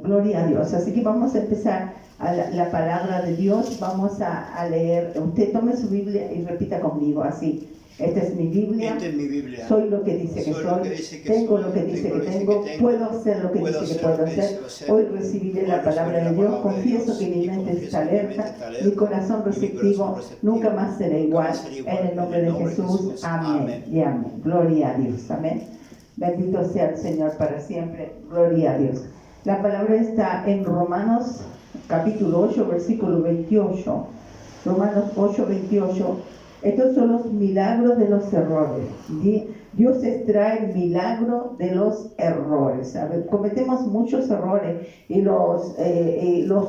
Gloria a Dios. Así que vamos a empezar a la palabra de Dios. Vamos a leer. Usted tome su Biblia y repita conmigo así. Esta es mi Biblia. Esta es mi Biblia. Soy lo que dice que soy. Tengo lo que dice que tengo. Puedo hacer lo que dice que puedo hacer. Hoy recibiré la palabra de Dios. Confieso que mi mente está alerta. Mi corazón receptivo. Nunca más será igual. En el nombre de Jesús. Amén y amén. Gloria a Dios. Amén. Bendito sea el Señor para siempre. Gloria a Dios. La palabra está en Romanos capítulo 8, versículo 28. Romanos 8, 28. Estos son los milagros de los errores. Dios extrae el milagro de los errores. A ver, cometemos muchos errores y los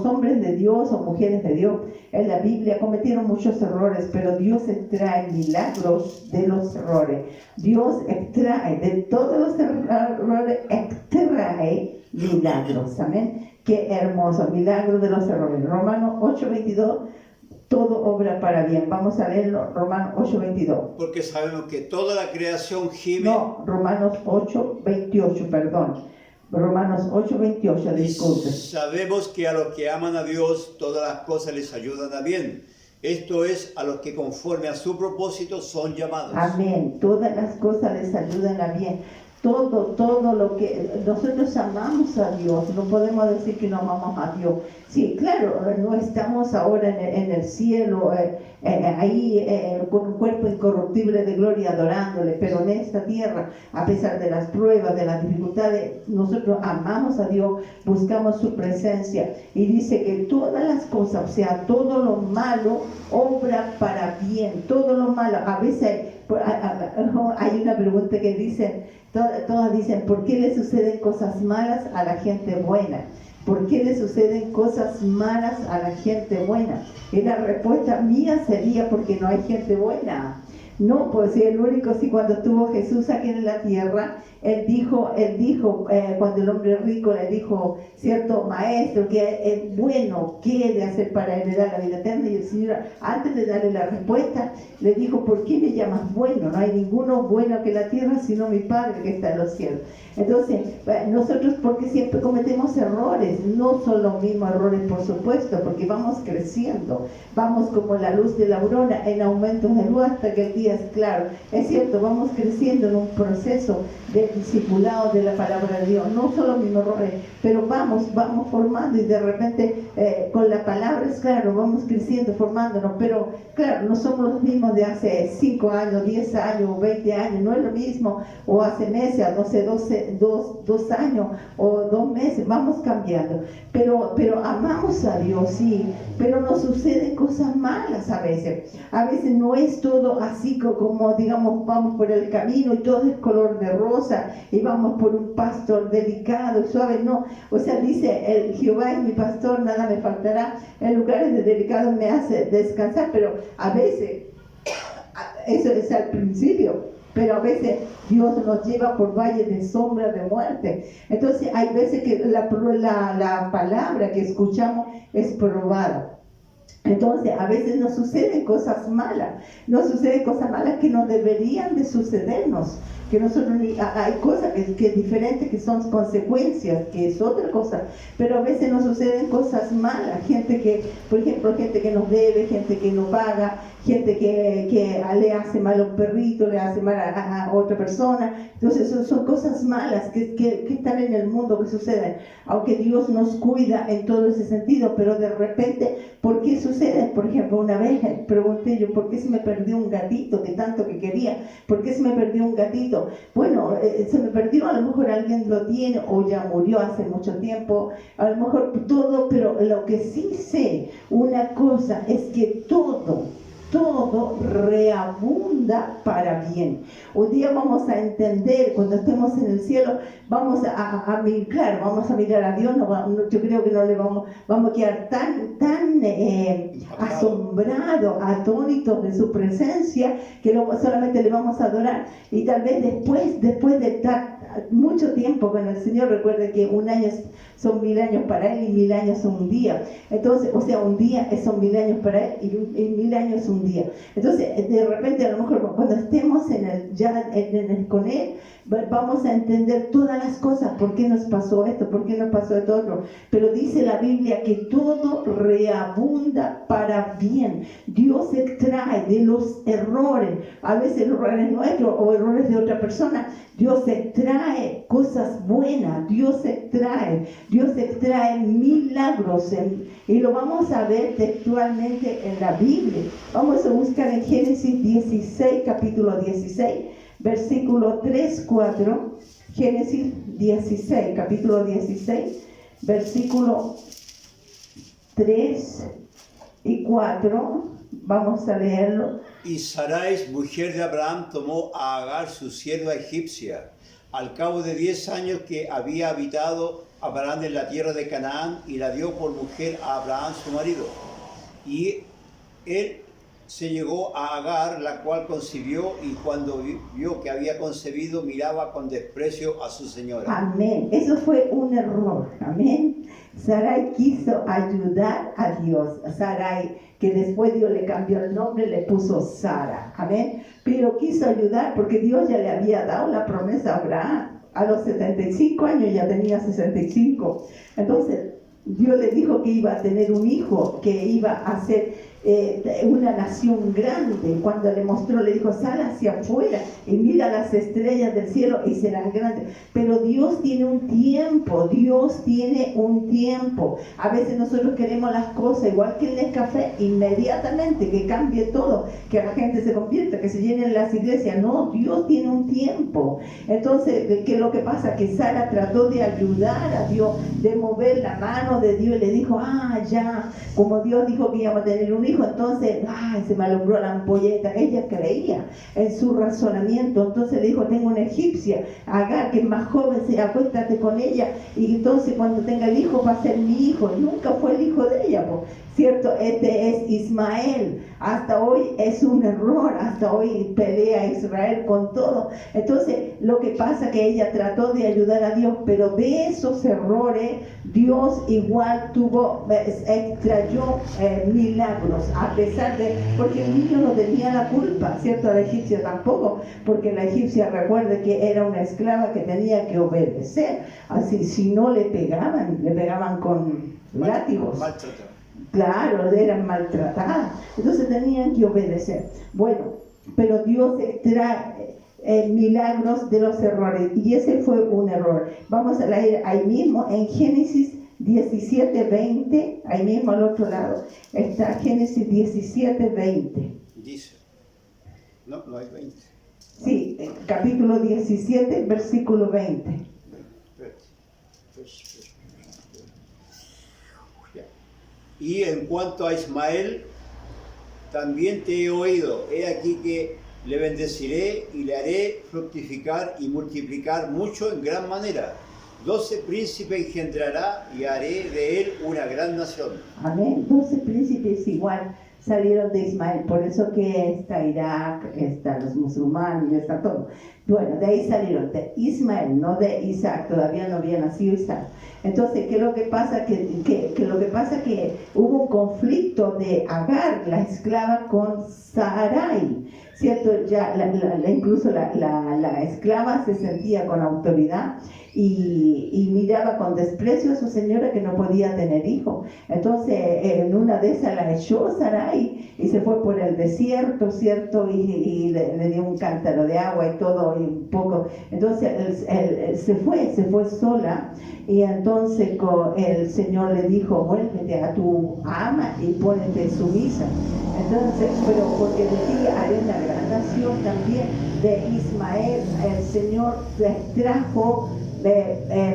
hombres de Dios o mujeres de Dios en la Biblia cometieron muchos errores, pero Dios extrae milagros de los errores. Dios extrae de todos los errores, extrae milagros. Amén. Qué hermoso, milagro de los errores. Romanos 8, 22. Todo obra para bien. Vamos a leerlo, Romanos 8:22. Porque sabemos que toda la creación gime. No, Romanos 8:28, perdón. Romanos 8:28, disculpe. Sabemos que a los que aman a Dios, todas las cosas les ayudan a bien. Esto es, a los que conforme a su propósito son llamados. Amén. Todas las cosas les ayudan a bien. Todo lo que nosotros amamos a Dios, no podemos decir que no amamos a Dios. Sí, claro, no estamos ahora en el cielo, ahí con un cuerpo incorruptible de gloria adorándole, pero en esta tierra, a pesar de las pruebas, de las dificultades, nosotros amamos a Dios, buscamos su presencia y dice que todas las cosas, o sea, todo lo malo obra para bien, todo lo malo. A veces hay una pregunta que dicen, todas dicen, ¿por qué le suceden cosas malas a la gente buena? ¿Por qué le suceden cosas malas a la gente buena? Y la respuesta mía sería porque no hay gente buena. No, pues el único, sí, cuando estuvo Jesús aquí en la tierra, él dijo, cuando el hombre rico le dijo, cierto maestro, que es bueno, ¿qué he de hacer para heredar la vida eterna? Y el Señor, antes de darle la respuesta, le dijo, ¿por qué me llamas bueno? No hay ninguno bueno que la tierra, sino mi Padre que está en los cielos. Entonces, nosotros, porque siempre cometemos errores, no son los mismos errores, por supuesto, porque vamos creciendo, vamos como la luz de la aurora en aumentos de luz hasta que el día es claro. Es cierto, vamos creciendo en un proceso de discipulado de la palabra de Dios, no son los mismos errores, pero vamos formando y de repente con la palabra es claro, vamos creciendo, formándonos, pero claro, no somos los mismos de hace 5 años, 10 años o 20 años, no es lo mismo, o hace meses, no sé, 2 años o 2 meses, vamos cambiando, pero amamos a Dios, sí, pero nos suceden cosas malas a veces no es todo así como digamos, vamos por el camino y todo es color de rosa y vamos por un pasto delicado y suave, no, o sea, dice, el Jehová es mi pastor, nada me faltará, en lugares de delicado me hace descansar, pero a veces, eso es al principio, pero a veces Dios nos lleva por valles de sombra de muerte. Entonces hay veces que la palabra que escuchamos es probada. Entonces, a veces nos suceden cosas malas que no deberían de sucedernos, que nosotros hay cosas que diferentes, que son consecuencias, que es otra cosa, pero a veces nos suceden cosas malas, gente que, por ejemplo, gente que nos debe, gente que no paga, gente que le hace mal a un perrito, le hace mal a otra persona. Entonces son cosas malas que están en el mundo, que suceden, aunque Dios nos cuida en todo ese sentido, pero de repente, ¿por qué sucede? Por ejemplo, una vez pregunté yo, ¿por qué se me perdió un gatito que tanto que quería? ¿Por qué se me perdió un gatito? Bueno, se me perdió, a lo mejor alguien lo tiene o ya murió hace mucho tiempo, a lo mejor todo, pero lo que sí sé, una cosa es que todo reabunda para bien. Un día vamos a entender, cuando estemos en el cielo, vamos a mirar a Dios, yo creo que no le vamos a quedar tan asombrados, atónitos de su presencia, que solamente le vamos a adorar, y tal vez después de estar mucho tiempo con el Señor, recuerde que un año son 1000 años para él y 1000 años son un día. Entonces, o sea, un día son 1000 años para él y 1000 años es un día. Entonces, de repente, a lo mejor cuando estemos con él, vamos a entender todas las cosas, por qué nos pasó esto, por qué nos pasó esto otro. Pero dice la Biblia que todo reabunda para bien. Dios extrae de los errores, a veces errores nuestros o errores de otra persona, Dios extrae cosas buenas, Dios extrae milagros, y lo vamos a ver textualmente en la Biblia. Vamos a buscar en Génesis 16, capítulo 16, versículo 3, 4, Génesis 16, capítulo 16, versículo 3 y 4, vamos a leerlo. Y Sarai, mujer de Abraham, tomó a Agar, su sierva egipcia, al cabo de 10 años que había habitado Abraham en la tierra de Canaán, y la dio por mujer a Abraham su marido. Y él se llegó a Agar, la cual concibió, y cuando vio que había concebido, miraba con desprecio a su señora. Amén. Eso fue un error. Amén. Sarai quiso ayudar a Dios. Sarai, que después Dios le cambió el nombre, le puso Sara. Amén. Pero quiso ayudar porque Dios ya le había dado la promesa a Abraham. A los 75 años, ya tenía 65. Entonces, Dios le dijo que iba a tener un hijo, que iba a ser una nación grande. Cuando le mostró, le dijo, sal hacia afuera y mira las estrellas del cielo y serán grandes. Pero Dios tiene un tiempo, Dios tiene un tiempo. A veces nosotros queremos las cosas, igual que el café, inmediatamente, que cambie todo, que la gente se convierta, que se llenen las iglesias. No, Dios tiene un tiempo. Entonces, ¿qué es lo que pasa? Que Sara trató de ayudar a Dios, de mover la mano de Dios, y le dijo, ya, como Dios dijo que íbamos a tener un hijo, entonces, se me alumbró la ampolleta. Ella creía en su razonamiento, entonces le dijo, tengo una egipcia, Agar, que es más joven, acuéstate con ella, y entonces cuando tenga el hijo va a ser mi hijo. Nunca fue el hijo de ella, ¿cierto? Este es Ismael. Hasta hoy es un error, hasta hoy pelea Israel con todo. Entonces, lo que pasa es que ella trató de ayudar a Dios, pero de esos errores, Dios igual extrayó milagros, a pesar de, porque el niño no tenía la culpa, ¿cierto? La egipcia tampoco, porque la egipcia, recuerde que era una esclava que tenía que obedecer. Así, si no le pegaban con látigos. Claro, eran maltratadas, entonces tenían que obedecer. Bueno, pero Dios extrae milagros de los errores, y ese fue un error. Vamos a leer ahí mismo en Génesis 17:20, ahí mismo al otro lado está Génesis 17:20. Dice, no hay 20. Sí, capítulo 17, versículo 20. Y en cuanto a Ismael, también te he oído. He aquí que le bendeciré y le haré fructificar y multiplicar mucho en gran manera. 12 príncipes engendrará y haré de él una gran nación. Amén. 12 príncipes igual salieron de Ismael, por eso que está Irak, están los musulmanes, está todo. Bueno, de ahí salieron, de Ismael, no de Isaac, todavía no había nacido Isaac. Entonces, ¿qué es lo que pasa? Que hubo un conflicto de Agar, la esclava, con Sarai, ¿cierto? Ya incluso la esclava se sentía con autoridad y miraba con desprecio a su señora, que no podía tener hijo. Entonces, en una de esas la echó Sarai y se fue por el desierto, ¿cierto? Y le dio un cántaro de agua y todo, y un poco. Entonces, él se fue sola, y entonces el Señor le dijo, vuélvete a tu ama y ponete sumisa. Entonces, pero porque de ti haré una gran nación también. De Ismael el Señor trajo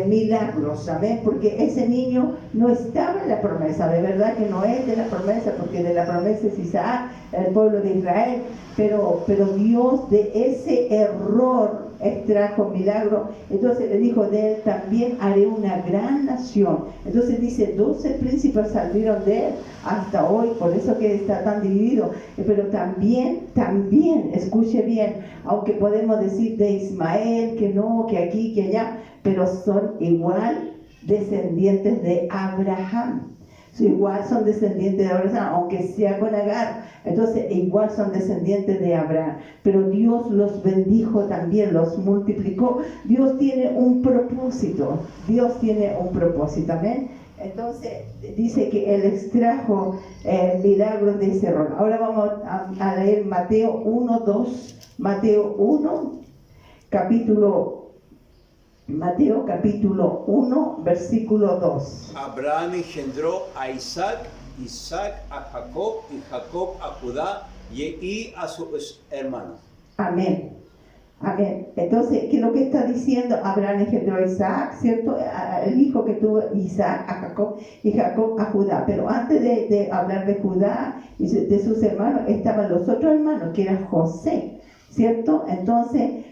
milagros, amén, porque ese niño no estaba en la promesa, de verdad que no es de la promesa, porque de la promesa es Isaac, el pueblo de Israel, pero Dios de ese error extrajo milagro. Entonces le dijo, de él también haré una gran nación. Entonces dice, 12 príncipes salieron de él hasta hoy, por eso que está tan dividido. Pero también, escuche bien, aunque podemos decir de Ismael, que no, que aquí, que allá, pero son igual descendientes de Abraham. Igual son descendientes de Abraham, aunque sea con Agar. Entonces, igual son descendientes de Abraham. Pero Dios los bendijo también, los multiplicó. Dios tiene un propósito. Dios tiene un propósito. Amén. Entonces, dice que Él extrajo milagros de ese error. Ahora vamos a leer Mateo 1, 2. Mateo 1, Mateo capítulo 1, versículo 2. Abraham engendró a Isaac, Isaac a Jacob y Jacob a Judá y a sus hermanos. Amén. Amén. Entonces, ¿qué es lo que está diciendo? Abraham engendró a Isaac, ¿cierto? El hijo que tuvo Isaac a Jacob y Jacob a Judá. Pero antes de hablar de Judá y de sus hermanos, estaban los otros hermanos, que eran José, ¿cierto? Entonces,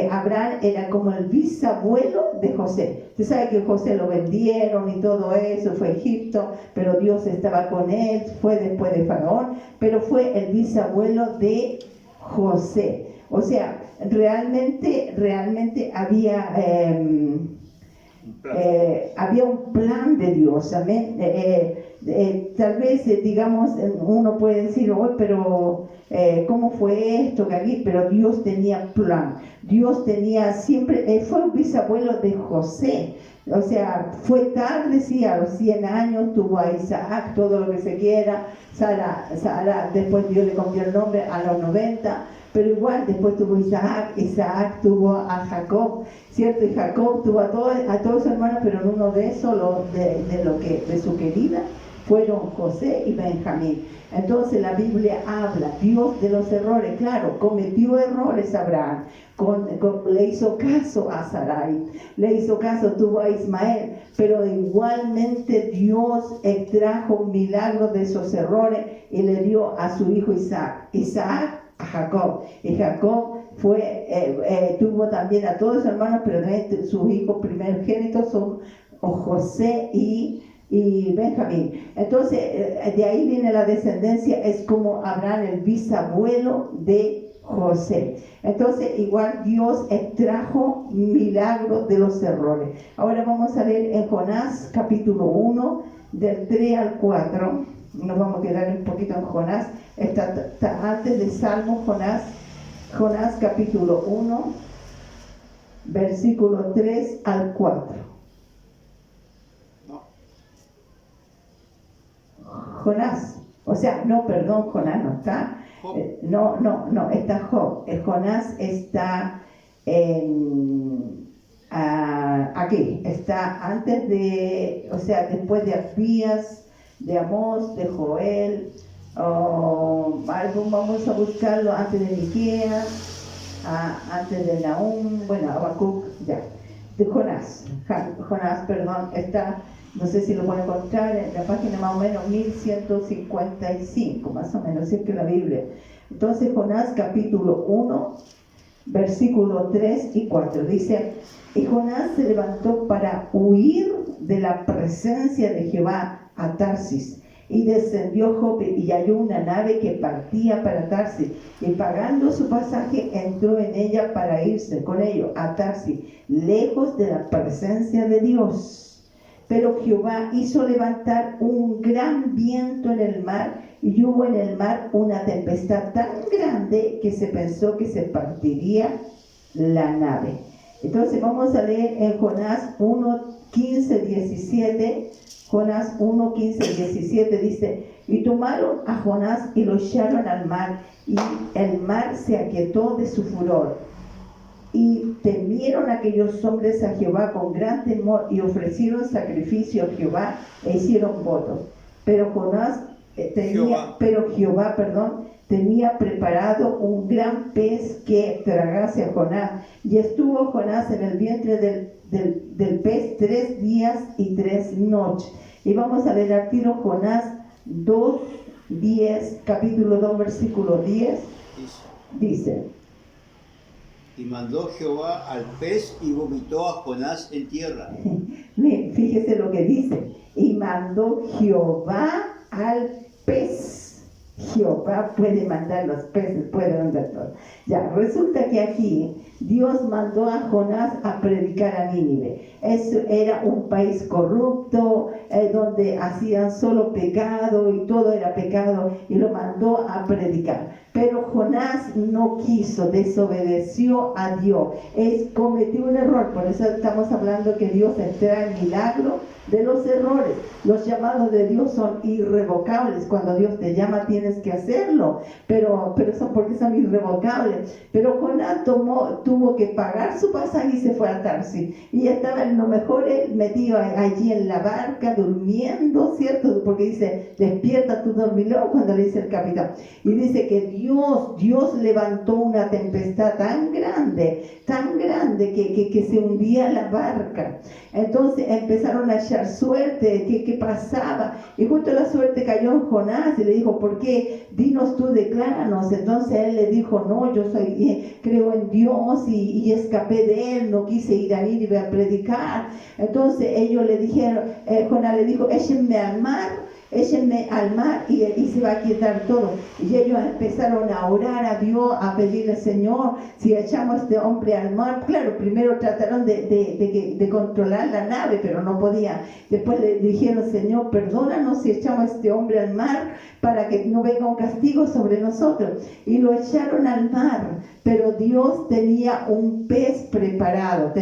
Abraham era como el bisabuelo de José. Usted sabe que José lo vendieron y todo eso, fue a Egipto, pero Dios estaba con él, fue después de Faraón, pero fue el bisabuelo de José. O sea, realmente había un plan de Dios, amén. Tal vez, digamos, uno puede decir, oh, pero ¿cómo fue esto? Pero Dios tenía plan. Dios tenía siempre, fue un bisabuelo de José. O sea, fue tarde, sí, a los 100 años tuvo a Isaac, todo lo que se quiera. Sara, después Dios le cambió el nombre a los 90. Pero igual después tuvo Isaac tuvo a Jacob, ¿cierto? Y Jacob tuvo a todos sus hermanos, pero en uno de esos, de su querida, fueron José y Benjamín. Entonces la Biblia habla, Dios de los errores, claro, cometió errores Abraham, le hizo caso a Sarai, le hizo caso, tuvo a Ismael, pero igualmente Dios extrajo un milagro de esos errores y le dio a su hijo Isaac a Jacob, y Jacob tuvo también a todos sus hermanos, pero sus hijos primogénitos son José y Benjamín. Entonces, de ahí viene la descendencia, es como Abraham, el bisabuelo de José. Entonces, igual Dios extrajo milagros de los errores. Ahora vamos a leer en Jonás, capítulo 1, del 3 al 4. Nos vamos a quedar un poquito en Jonás. Está antes de Salmo, Jonás capítulo 1, versículo 3 al 4. Jonás, Jonás no está. No, está Job. Jonás está aquí, está antes después de Abías, de Amós, de Joel, vamos a buscarlo antes de Miqueas, antes de Nahum, Habacuc, ya. De Jonás, está, no sé si lo pueden encontrar en la página más o menos 1155, más o menos, si es que la Biblia. Entonces, Jonás capítulo 1, versículo 3 y 4, dice: y Jonás se levantó para huir de la presencia de Jehová a Tarsis, y descendió Jope y halló una nave que partía para Tarsis, y pagando su pasaje entró en ella para irse con ellos a Tarsis, lejos de la presencia de Dios. Pero Jehová hizo levantar un gran viento en el mar, y hubo en el mar una tempestad tan grande que se pensó que se partiría la nave. Entonces vamos a leer en Jonás 1, 15, 17. Jonás 1, 15, 17 dice: y tomaron a Jonás y lo echaron al mar, y el mar se aquietó de su furor. Y temieron aquellos hombres a Jehová con gran temor, y ofrecieron sacrificio a Jehová e hicieron votos. Pero Jehová tenía preparado un gran pez que tragase a Jonás, y estuvo Jonás en el vientre del pez 3 días y 3 noches. Y vamos a leer al tiro Jonás 2, 10, capítulo 2, versículo 10. Dice: y mandó Jehová al pez y vomitó a Jonás en tierra. Fíjese lo que dice: y mandó Jehová al pez. Jehová puede mandar los peces, puede mandar todo. Ya, resulta que aquí Dios mandó a Jonás a predicar a Nínive. Eso era un país corrupto, donde hacían solo pecado y todo era pecado, y lo mandó a predicar. Pero Jonás no quiso, desobedeció a Dios. Cometió un error, por eso estamos hablando que Dios espera el milagro de los errores. Los llamados de Dios son irrevocables. Cuando Dios te llama tienes que hacerlo, pero son porque son irrevocables. Pero Jonás tuvo que pagar su pasaje y se fue a Tarsis, y estaba en lo mejor él metido allí en la barca durmiendo, ¿cierto? Porque dice, despierta tu dormilón, cuando le dice el capitán, y dice que Dios levantó una tempestad tan grande que se hundía la barca. Entonces empezaron a echar suerte, ¿qué pasaba? Y justo la suerte cayó en Jonás y le dijo, ¿por qué? Dinos tú, decláranos. Entonces él le dijo, no, yo creo en Dios y escapé de él, no quise ir a Nínive a predicar. Entonces ellos le dijeron, Jonás le dijo, échenme al mar y se va a quietar todo. Y ellos empezaron a orar a Dios, a pedirle, Señor, si echamos a este hombre al mar. Claro, primero trataron de controlar la nave, pero no podían. Después le dijeron, Señor, perdónanos si echamos a este hombre al mar, para que no venga un castigo sobre nosotros. Y lo echaron al mar, pero Dios tenía un pez preparado,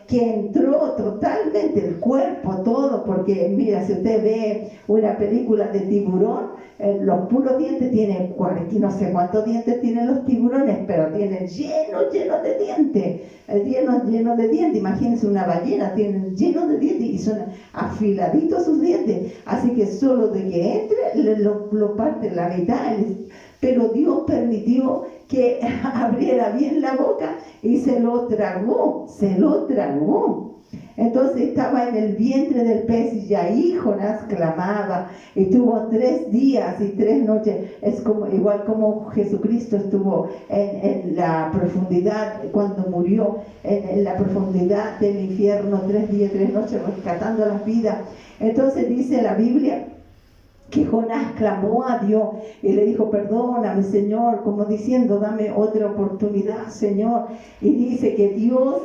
que entró totalmente el cuerpo, todo, porque mira, si usted ve una película de tiburón, los puros dientes tienen, no sé cuántos dientes tienen los tiburones, pero tienen llenos de dientes, llenos de dientes. Imagínense una ballena, tienen llenos de dientes y son afiladitos sus dientes, así que solo de que entre lo parte la mitad. Pero Dios permitió que abriera bien la boca y se lo tragó. Entonces estaba en el vientre del pez, y ahí Jonás clamaba, y tuvo 3 días y 3 noches. Es igual como Jesucristo estuvo en la profundidad, cuando murió en la profundidad del infierno, 3 días y 3 noches rescatando las vidas. Entonces dice la Biblia que Jonás clamó a Dios y le dijo, perdóname, Señor, como diciendo, dame otra oportunidad, Señor. Y dice que Dios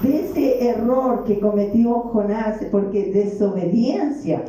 de ese error que cometió Jonás, porque es desobediencia.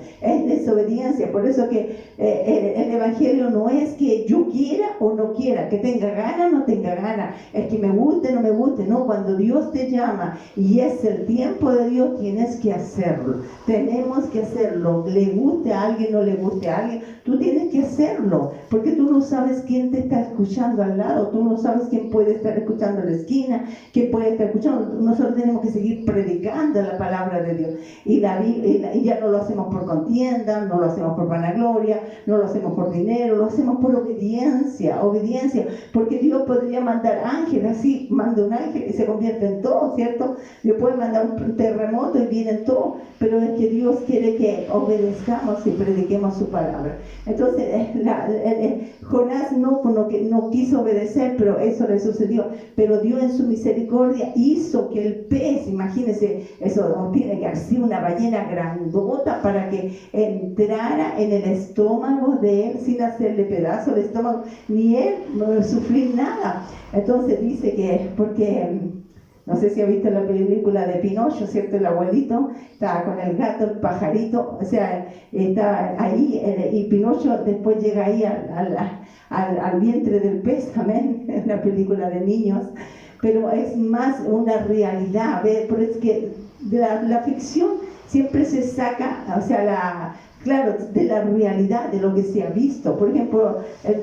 Por eso que el Evangelio no es que yo quiera o no quiera, que tenga gana o no tenga gana, es que me guste o no me guste. No, cuando Dios te llama y es el tiempo de Dios, tienes que hacerlo. Tenemos que hacerlo, le guste a alguien, no le guste a alguien, tú tienes que hacerlo, porque tú no sabes quién te está escuchando al lado, tú no sabes quién puede estar escuchando en la esquina, quién puede estar escuchando. Nosotros tenemos que seguir predicando la palabra de Dios, y ya no lo hacemos por contienda, no lo hacemos por vanagloria, no lo hacemos por dinero, lo hacemos por obediencia, porque Dios podría mandar ángeles, así manda un ángel y se convierte en todo, ¿cierto? Dios puede mandar un terremoto y viene en todo, pero es que Dios quiere que obedezcamos y prediquemos su palabra. Entonces Jonás no quiso obedecer, pero eso le sucedió. Pero Dios en su misericordia hizo que el pez, imagínense, eso tiene que haber una ballena grandota para que entrara en el estómago de él sin hacerle pedazo al estómago, ni él sufrir nada. Entonces dice que, porque no sé si ha visto la película de Pinocho, ¿cierto? El abuelito estaba con el gato, el pajarito, o sea, estaba ahí, y Pinocho después llega ahí al vientre del pez, amén, en la película de niños. Pero es más una realidad, ¿ves? Pero es que de la ficción siempre se saca, o sea, claro, de la realidad, de lo que se ha visto. Por ejemplo,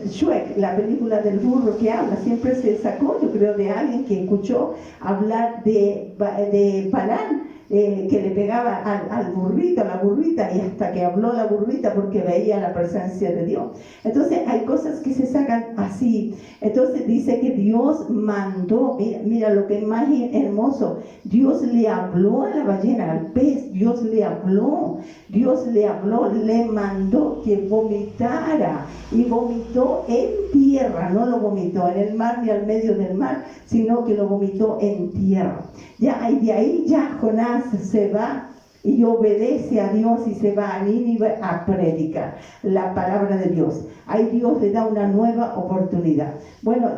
Shrek, la película del burro que habla, siempre se sacó, yo creo, de alguien que escuchó hablar de Balán, que le pegaba al burrito, a la burrita, y hasta que habló la burrita porque veía la presencia de Dios. Entonces hay cosas que se sacan así. Entonces dice que Dios mandó, mira lo que es más hermoso, Dios le habló a la ballena, al pez, Dios le habló, le mandó que vomitara, y vomitó en tierra, no lo vomitó en el mar ni al medio del mar, sino que lo vomitó en tierra. Ya, y de ahí ya Jonás se va y obedece a Dios y se va a Nínive a predicar la palabra de Dios. Ahí Dios le da una nueva oportunidad. Bueno,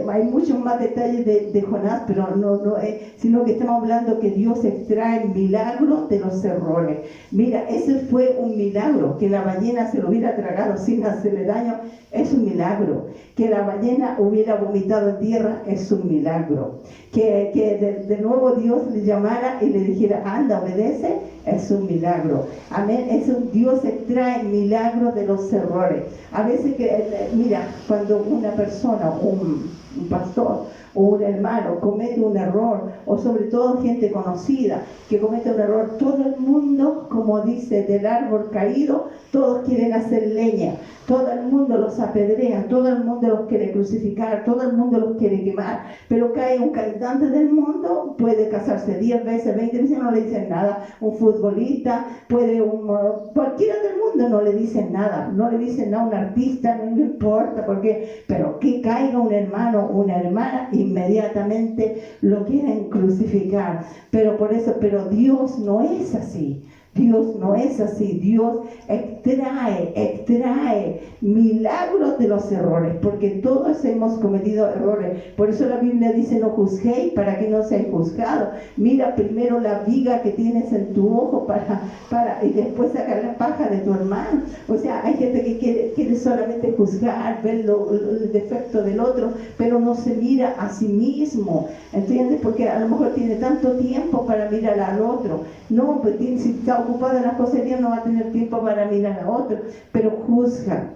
hay muchos más detalles de Jonás, pero sino que estamos hablando que Dios extrae milagros de los errores. Mira, ese fue un milagro, que la ballena se lo hubiera tragado sin hacerle daño, es un milagro. Que la ballena hubiera vomitado en tierra, es un milagro. Que de nuevo Dios le llamara y le dijera, anda, obedece, es un milagro. Amén. Dios extrae milagros de los errores. A veces mira, cuando una persona, un pastor o un hermano comete un error, o sobre todo gente conocida que comete un error, todo el mundo, como dice, del árbol caído, todos quieren hacer leña, todo el mundo los apedrea, todo el mundo los quiere crucificar, todo el mundo los quiere quemar, pero cae un cantante del mundo, puede casarse 10 veces, 20 veces, no le dicen nada, un futbolista, cualquiera del mundo no le dicen nada, no le dicen nada a un artista, no le importa, pero que caiga un hermano, una hermana, inmediatamente lo quieren crucificar. Pero Dios no es así. Dios no es así. Dios extrae milagros de los errores, porque todos hemos cometido errores. Por eso la Biblia dice, no juzguéis para que no seáis juzgados. Mira primero la viga que tienes en tu ojo y después sacar la paja de tu hermano. O sea, hay gente que quiere solamente juzgar, ver el defecto del otro, pero no se mira a sí mismo, ¿entiendes? Porque a lo mejor tiene tanto tiempo para mirar al otro. No, pues si está ocupado en las cosas de Dios, no va a tener tiempo para mirar a otro, pero juzga.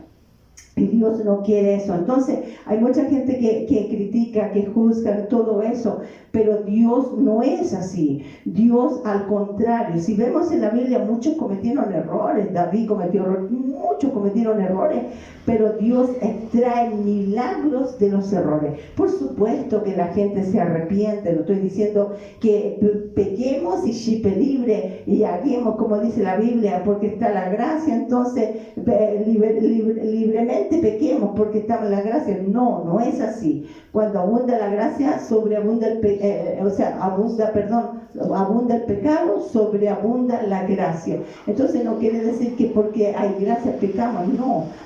Y Dios no quiere eso. Entonces hay mucha gente que critica, que juzga, todo eso, pero Dios no es así. Dios, al contrario, si vemos en la Biblia, muchos cometieron errores. David cometió errores, muchos cometieron errores, pero Dios extrae milagros de los errores. Por supuesto que la gente se arrepiente, no estoy diciendo que pequemos y chipe libre y haguemos como dice la Biblia, porque está la gracia, entonces libremente pequemos porque estamos en la gracia. No es así. Cuando abunda la gracia, sobreabunda abunda el pecado, sobreabunda la gracia. Entonces no quiere decir que porque hay gracia pecamos,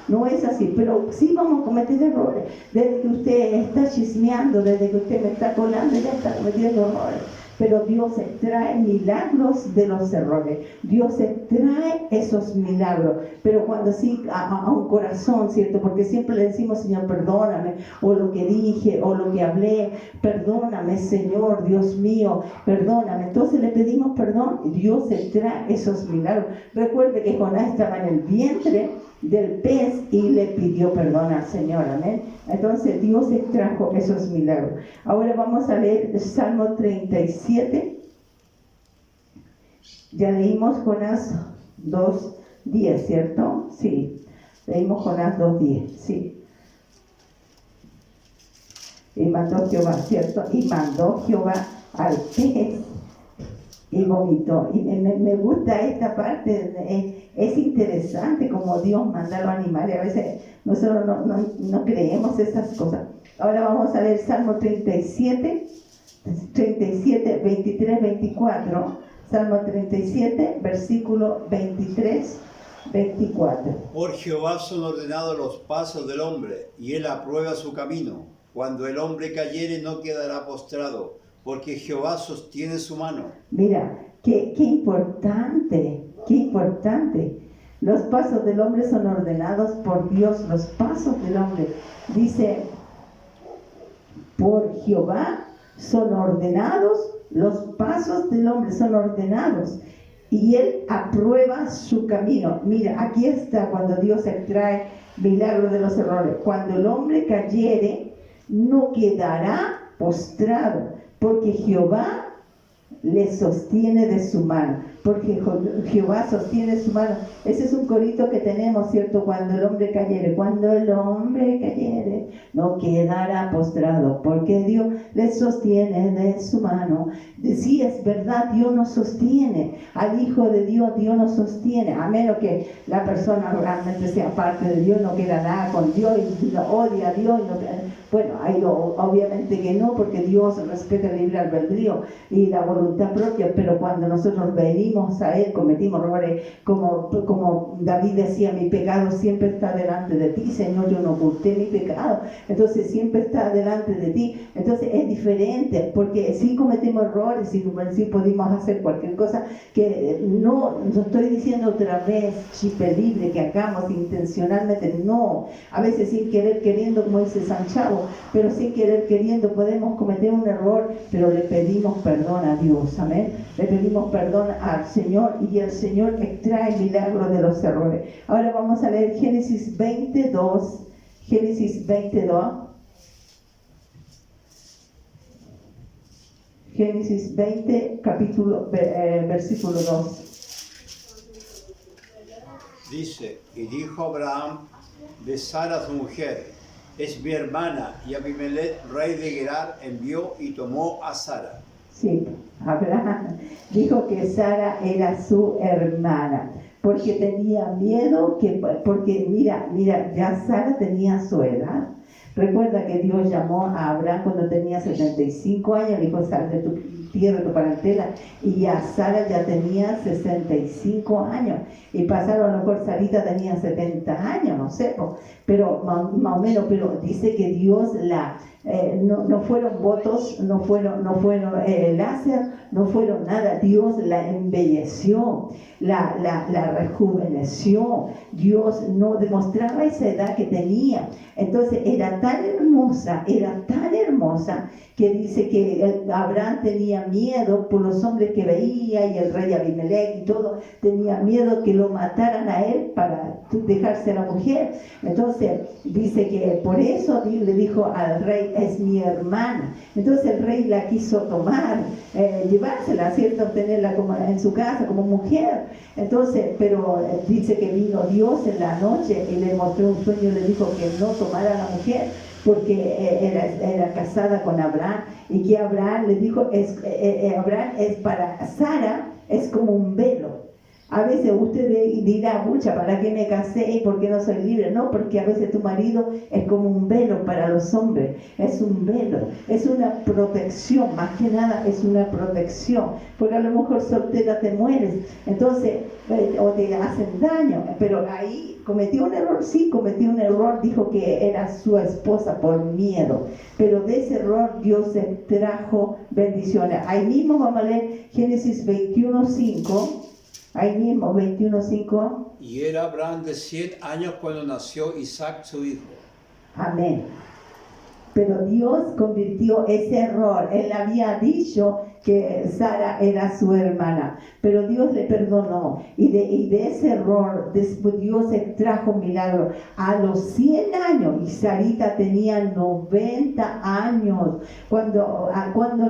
no es así, pero sí vamos a cometer errores. Desde que usted está chismeando, desde que usted me está colando, ya está cometiendo errores. Pero Dios extrae milagros de los errores. Dios extrae esos milagros. Pero cuando sí a un corazón, ¿cierto? Porque siempre le decimos, Señor, perdóname, o lo que dije, o lo que hablé, perdóname, Señor, Dios mío, perdóname. Entonces le pedimos perdón y Dios extrae esos milagros. Recuerde que Jonás estaba en el vientre del pez y le pidió perdón al Señor, amén. Entonces Dios extrajo esos milagros. Ahora vamos a leer el Salmo 37. Ya leímos Jonás 2:10, ¿cierto? Sí, leímos Jonás 2:10, sí. Y mandó Jehová, ¿cierto? Y mandó Jehová al pez y vomitó. Y me gusta esta parte, es interesante como Dios manda a los animales. A veces nosotros no creemos esas cosas. Ahora vamos a leer Salmo 37, 23, 24. Salmo 37, versículo 23, 24. Por Jehová son ordenados los pasos del hombre, y él aprueba su camino. Cuando el hombre cayere no quedará postrado, porque Jehová sostiene su mano. Mira, qué importante. Los pasos del hombre son ordenados por Dios. Los pasos del hombre, dice, por Jehová son ordenados, los pasos del hombre son ordenados, y él aprueba su camino. Mira, aquí está cuando Dios extrae milagros de los errores. Cuando el hombre cayere, no quedará postrado, porque Jehová le sostiene de su mano. Porque Jehová sostiene su mano. Ese es un corito que tenemos, ¿cierto? Cuando el hombre cayere, no quedará postrado, porque Dios le sostiene de su mano. Sí, es verdad, Dios nos sostiene. Al Hijo de Dios, Dios nos sostiene. A menos que la persona realmente sea parte de Dios, no queda nada con Dios y odia a Dios. Bueno, ahí obviamente que no, porque Dios respeta el libre albedrío y la voluntad propia. Pero cuando nosotros venimos venimos a Él, cometimos errores, como David decía, mi pecado siempre está delante de ti, Señor, yo no oculté mi pecado, entonces siempre está delante de ti. Entonces es diferente, porque sí cometimos errores, sí podemos hacer cualquier cosa, que no estoy diciendo otra vez, chipe libre, que hagamos intencionalmente, no, a veces sin querer queriendo, como dice San Chavo, pero sin querer queriendo podemos cometer un error, pero le pedimos perdón a Dios, amén, le pedimos perdón al Señor y el Señor extrae milagros de los errores. Ahora vamos a leer Génesis 22, Génesis 20, versículo 2. Dice, y dijo Abraham de Sara su mujer, es mi hermana, y Abimelech, rey de Gerar, envió y tomó a Sara. Sí, Abraham dijo que Sara era su hermana, porque tenía miedo, porque mira, ya Sara tenía su edad. Recuerda que Dios llamó a Abraham cuando tenía 75 años, le dijo, sal de tu tierra, tu parentela, y ya Sara ya tenía 65 años, y pasaron, a lo mejor Sarita tenía 70 años, no sé, pero más o menos, pero dice que Dios no fueron votos, no fueron láser, no fueron nada, Dios la embelleció, la rejuveneció, Dios no demostraba esa edad que tenía. Entonces era tan hermosa que dice que Abraham tenía miedo por los hombres que veía, y el rey Abimelech y todo, tenía miedo que lo mataran a él para dejarse a la mujer. Entonces dice que por eso le dijo al rey, es mi hermana. Entonces el rey la quiso tomar, llevársela, ¿cierto? Tenerla como en su casa como mujer. Entonces, pero dice que vino Dios en la noche y le mostró un sueño y le dijo que no tomara a la mujer, porque era casada con Abraham, y que Abraham le dijo, Abraham es para Sara, es como un velo. A veces usted dirá, pucha, ¿para qué me casé y por qué no soy libre? No, porque a veces tu marido es como un velo para los hombres, es un velo, es una protección, más que nada es una protección, porque a lo mejor soltera te mueres, entonces, o te hacen daño, pero ahí cometió un error, dijo que era su esposa por miedo, pero de ese error Dios trajo bendiciones. Ahí mismo vamos a leer Génesis 21:5. Ahí mismo, 21:5. Y era Abraham de 100 años cuando nació Isaac su hijo. Amén. Pero Dios convirtió ese error. Él había dicho que Sara era su hermana, pero Dios le perdonó. Y de ese error, después Dios extrajo un milagro. A los 100 años, y Sarita tenía 90 años, cuando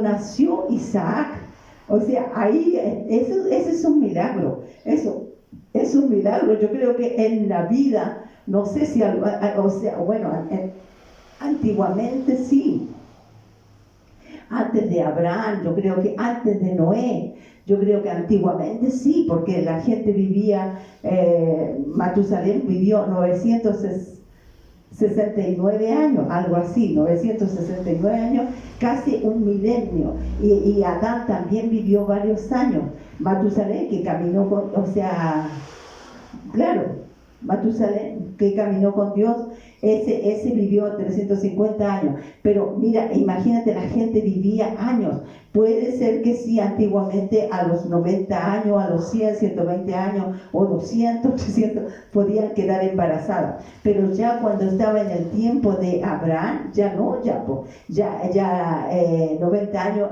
nació Isaac. O sea, ahí, eso es un milagro, eso es un milagro. Yo creo que en la vida, no sé si, antiguamente sí, antes de Abraham, yo creo que antes de Noé, yo creo que antiguamente sí, porque la gente vivía, Matusalén vivió 969 años, algo así, 969 años, casi un milenio, y Adán también vivió varios años. Matusalén que caminó Matusalén que caminó con Dios, ese vivió 350 años, pero mira, imagínate, la gente vivía años. Puede ser que sí, antiguamente a los 90 años, a los 100, 120 años, o 200, 300, podían quedar embarazadas, pero ya cuando estaba en el tiempo de Abraham, ya 90 años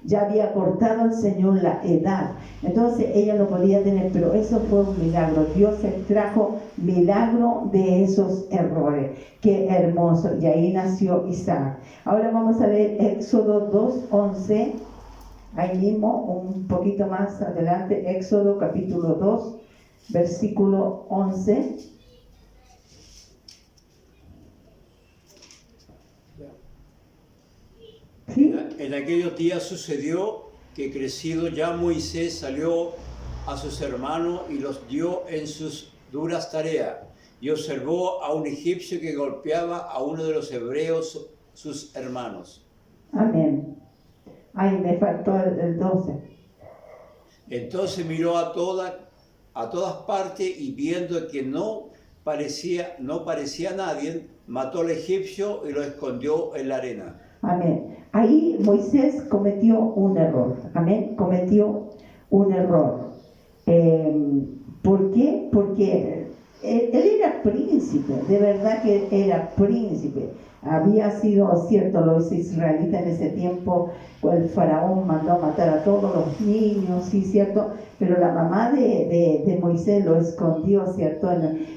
ya había cortado el Señor la edad, entonces ella no podía tener, pero eso fue un milagro. Dios extrajo milagro de esos errores. Qué hermoso. Y ahí nació Isaac. Ahora vamos a leer Éxodo 2:11. Ahí mismo, un poquito más adelante, Éxodo capítulo 2, versículo 11. ¿Sí? En aquellos días sucedió que, crecido ya, Moisés salió a sus hermanos y los dio en sus duras tareas, y observó a un egipcio que golpeaba a uno de los hebreos, sus hermanos. Amén. Ahí me faltó el 12. Entonces miró a todas partes y viendo que no parecía nadie, mató al egipcio y lo escondió en la arena. Amén. Ahí Moisés cometió un error. Amén. Cometió un error. ¿Por qué? Porque él era príncipe, de verdad que era príncipe. Había sido cierto, los israelitas en ese tiempo, el faraón mandó a matar a todos los niños, sí, cierto, pero la mamá de Moisés lo escondió, cierto,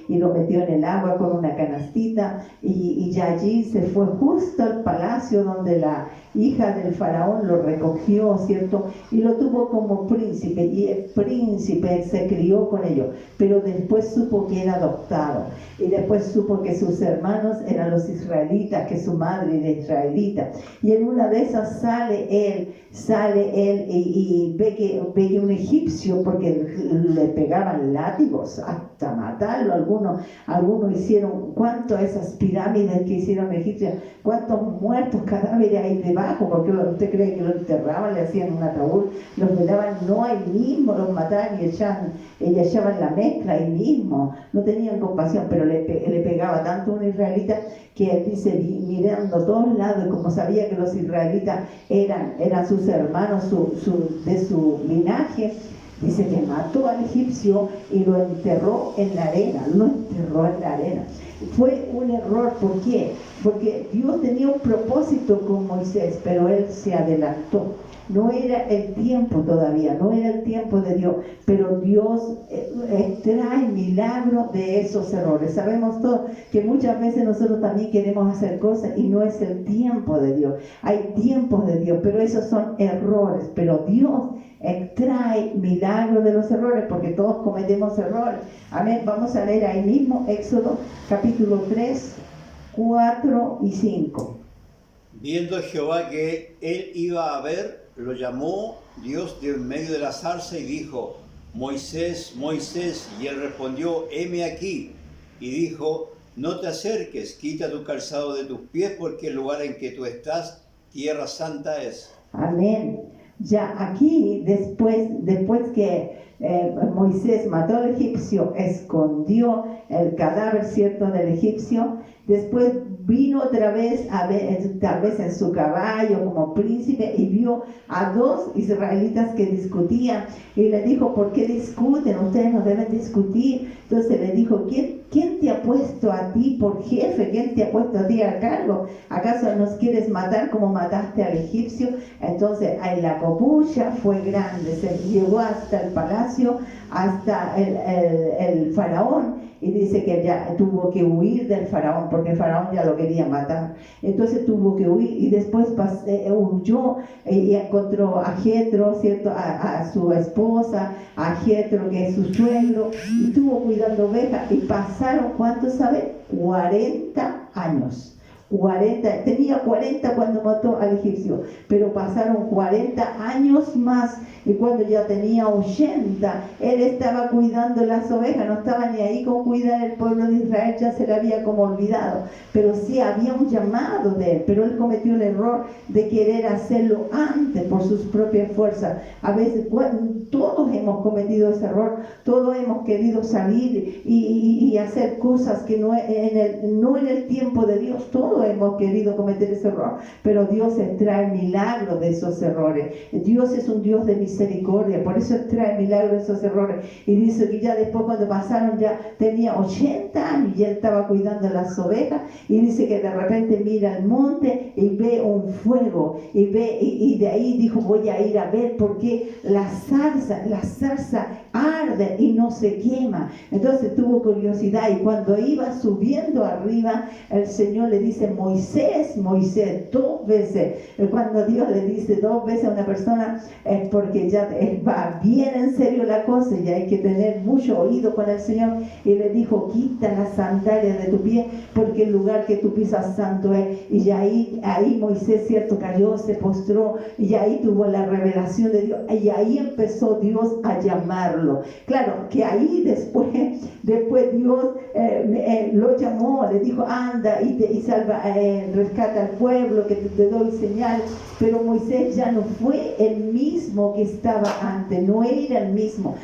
y lo metió en el agua con una canastita, y ya allí se fue justo al palacio donde la hija del faraón lo recogió, cierto, y lo tuvo como príncipe, y el príncipe se crió con ellos, pero después supo que era adoptado, y después supo que sus hermanos eran los israelitas, que su madre era israelita, y en una de esas sale él y ve que un egipcio, porque le pegaban látigos hasta matarlo, algunos hicieron, ¿cuánto esas pirámides que hicieron egipcios? ¿Cuántos muertos cadáveres hay debajo? Porque usted cree que los enterraban, le hacían un ataúd, los velaban, no, ahí mismo los mataban y echaban la mezcla ahí mismo, no tenían compasión, pero le pegaba tanto a un israelita que él dice, mirando a todos lados, y como sabía que los israelitas eran sus hermanos de su linaje, dice que mató al egipcio y lo enterró en la arena, Fue un error, ¿por qué? Porque Dios tenía un propósito con Moisés, pero él se adelantó. No era el tiempo todavía, no era el tiempo de Dios, pero Dios extrae milagros de esos errores. Sabemos todos que muchas veces nosotros también queremos hacer cosas y no es el tiempo de Dios. Hay tiempos de Dios, pero esos son errores. Pero Dios extrae milagros de los errores, porque todos cometemos errores. Amén. Vamos a leer ahí mismo Éxodo capítulo 3, 4 y 5. Viendo Jehová que él iba a ver, lo llamó Dios de en medio de la zarza y dijo, Moisés, Moisés, y él respondió, heme aquí. Y dijo, no te acerques, quita tu calzado de tus pies, porque el lugar en que tú estás, tierra santa es. Amén. Ya aquí, después que Moisés mató al egipcio, escondió el cadáver, cierto, del egipcio, después vino otra vez, tal vez en su caballo como príncipe, y vio a dos israelitas que discutían, y le dijo, ¿por qué discuten? Ustedes no deben discutir. Entonces le dijo, ¿quién te ha puesto a ti por jefe? ¿Quién te ha puesto a ti a cargo? ¿Acaso nos quieres matar como mataste al egipcio? Entonces la copulla fue grande, se llegó hasta el palacio, hasta el faraón, y dice que ya tuvo que huir del faraón, porque el faraón ya lo quería matar. Entonces tuvo que huir, y después huyó y encontró a Jetro, ¿cierto? A su esposa, a Jetro, que es su suegro, y estuvo cuidando ovejas, y pasaron, ¿cuántos sabe? 40 años. Tenía 40 cuando mató al egipcio, pero pasaron 40 años más, y cuando ya tenía 80, él estaba cuidando las ovejas, no estaba ni ahí con cuidar el pueblo de Israel, ya se le había como olvidado, pero sí había un llamado de él, pero él cometió el error de querer hacerlo antes por sus propias fuerzas. A veces todos hemos cometido ese error, todos hemos querido salir y hacer cosas que no en el tiempo de Dios, todos hemos querido cometer ese error, pero Dios extrae milagros de esos errores. Dios es un Dios de misericordia, por eso extrae milagros de esos errores. Y dice que ya después, cuando pasaron, ya tenía 80 años y él estaba cuidando las ovejas, y dice que de repente mira el monte y ve un fuego, y de ahí dijo, voy a ir a ver por qué la zarza arde y no se quema. Entonces tuvo curiosidad, y cuando iba subiendo arriba, el Señor le dice, Moisés, Moisés, 2 veces. Cuando Dios le dice 2 veces a una persona, es porque ya va bien en serio la cosa, y hay que tener mucho oído con el Señor. Y le dijo, quita las sandalias de tu pie, porque el lugar que tú pisas santo es. Y ahí Moisés, cierto, cayó, se postró, y ahí tuvo la revelación de Dios, y ahí empezó Dios a llamarlo. Claro, que ahí después Dios lo llamó, le dijo, anda y salva, rescata al pueblo, que te doy señal. Pero Moisés ya no fue el mismo que estaba antes, no era el mismo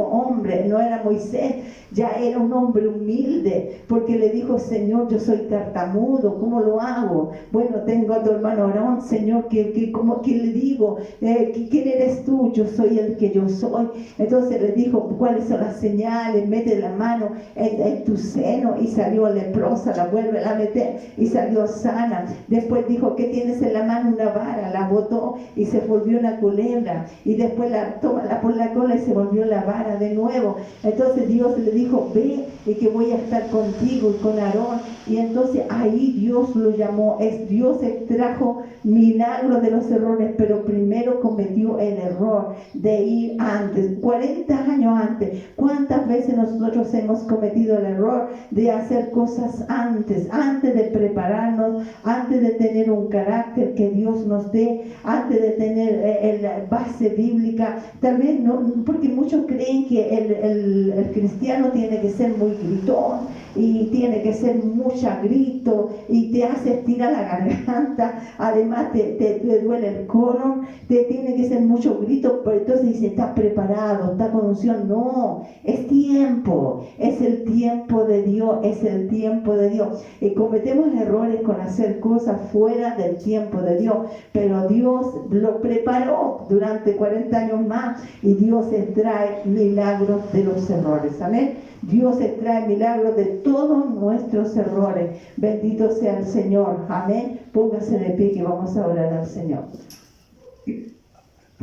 hombre, no era Moisés, ya era un hombre humilde, porque le dijo, Señor, yo soy tartamudo, ¿cómo lo hago? Bueno, tengo a tu hermano Aarón, Señor, ¿qué le digo? ¿Quién eres tú? Yo soy el que yo soy. Entonces le dijo, ¿cuáles son las señales? Mete la mano en tu seno, y salió leprosa, la vuelve a meter y salió sana. Después dijo, ¿qué tienes en la mano? Una vara, la botó y se volvió una culebra, y después tómala por la cola y se volvió la vara de nuevo. Entonces Dios le dijo, ve, y que voy a estar contigo y con Aarón. Y entonces ahí Dios lo llamó. Dios extrajo milagros de los errores, pero primero cometió el error de ir antes, 40 años antes. ¿Cuántas veces nosotros hemos cometido el error de hacer cosas antes de prepararnos, antes de tener un carácter que Dios nos dé, antes de tener la base bíblica? Tal vez no, porque muchos creen que el cristiano tiene que ser muy gritón y tiene que ser mucha grito y te hace estirar la garganta, además te duele el colon, te tiene que ser mucho grito, pero entonces dice, está preparado, está con unción. No, es tiempo, es el tiempo de Dios, es el tiempo de Dios. Y cometemos errores con hacer cosas fuera del tiempo de Dios, pero Dios lo preparó durante 40 años más, y Dios extrae milagros de los errores. Amén. Dios extrae milagros de todos nuestros errores. Bendito sea el Señor. Amén. Póngase de pie que vamos a orar al Señor.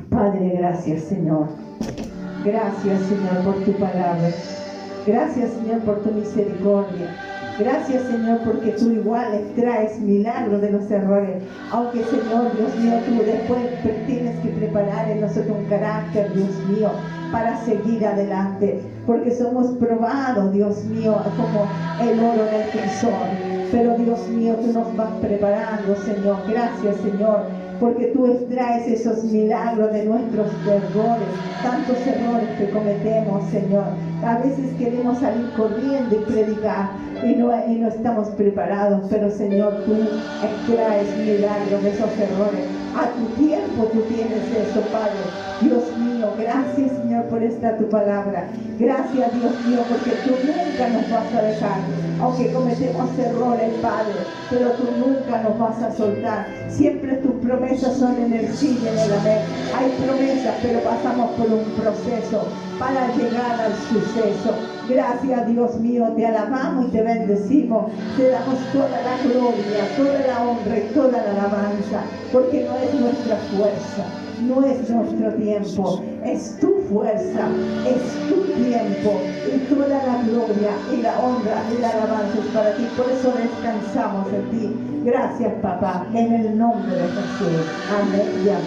Padre, gracias, Señor. Gracias, Señor, por tu palabra. Gracias, Señor, por tu misericordia. Gracias, Señor, porque tú igual extraes milagros de los errores. Aunque, Señor, Dios mío, tú después tienes que preparar en nosotros un carácter, Dios mío, para seguir adelante. Porque somos probados, Dios mío, como el oro en el crisol. Pero, Dios mío, tú nos vas preparando, Señor. Gracias, Señor, porque tú extraes esos milagros de nuestros errores, tantos errores que cometemos, Señor. A veces queremos salir corriendo y predicar y no estamos preparados, pero Señor, tú extraes milagros de esos errores. A tu tiempo tú tienes eso, Padre. Dios mío, gracias, Señor, por esta tu palabra. Gracias, Dios mío, porque tú nunca nos vas a dejar. Aunque cometemos errores, Padre, pero tú nunca nos vas a soltar. Siempre tus promesas son en el sí y en el amén. Hay promesas, pero pasamos por un proceso para llegar al suceso. Gracias, Dios mío, te alabamos y te bendecimos. Te damos toda la gloria, toda la honra y toda la alabanza, porque no es nuestra fuerza, no es nuestro tiempo, es tu fuerza, es tu tiempo, y toda la gloria y la honra y la alabanza es para ti. Por eso descansamos en ti. Gracias, papá, en el nombre de Jesús. Amén y amén.